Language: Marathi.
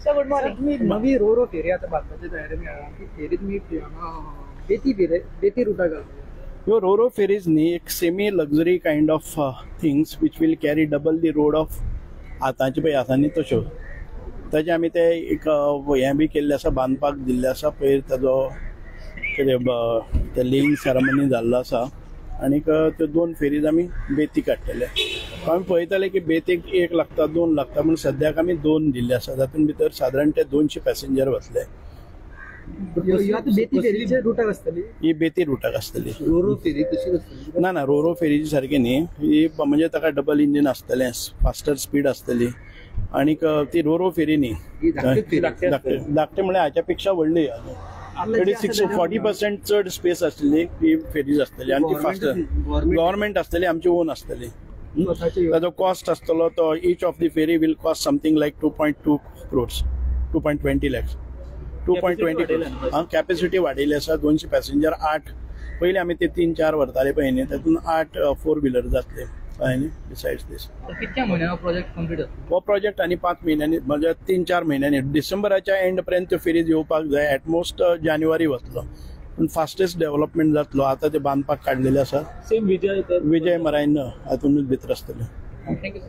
Sir good morning. नवी रो फेरी आता बांधपाची तयारी आहा ती फेरी तुम्ही बेती रुटा घालता. Your Roro ferries नी एक semi luxury kind of things which will carry double the road of आतांचे पळय आसा न्ही तश्यो ताचे आमी ते एक हें बी केल्लें आसा बांदपाक दिल्लें आसा पयर ताजो कितें ते लेईंग सेरेमनी जाल्लो आसा आनीक त्यो 2 फेरीज आमी बेती काडटले. आमी पळयताले की बेतीक 1 लागता 2 लागता पूण सद्याक आमी 2 दिल्ले आसा जातून भितर सादारण ते 200 पॅसेंजर वतले. बेती फेरीचे रुटाक आसतली ही बेती रुटाक आसतली. रोरो फेरी तशी नसतली ना रोरो फेरीची सारखी न्ही ही म्हणजे ताका डबल इंजिन आसतलें फास्टर स्पीड आसतली आनीक ती रोरो फेरी न्ही धाकटे म्हळ्यार हाच्या पेक्षा व्हडली 40% चड स्पेस आसतली ती फेरीज आसतली आनी ती फास्टर गव्हर्नमेंट आसतली आमची ओन आसतली. ताजो कॉस्ट आसतलो तो each of the ferry will cost something like 2.2 crores 2.20 lakhs 2.20 capacity वाडयली आसा 200 पॅसेंजर 8 पयलीं आमी ते 3-4 व्हरताले पळय न्ही तातूंत 8 4 व्हिलर जातले कळ्ळें न्ही. बिसायड्स दीस कितक्या म्हयन्यान प्रोजेक्ट कंप्लीट जातलो? हो प्रोजेक्ट आनी 5 महिन्यांनी म्हणजे 3-4 महिन्यांनी डिसेंबराच्या एंड पर्यंत त्यो फेरीज येवपाक जाय. एटमोस्ट जानेवारी वतलो पूण फास्टेस्ट डेव्हलपमेंट जातलो. आतां ते बांदपाक काडलेले आसा. सेम विजय मरायन हातूंतूच भितर आसतले. थँक्यू.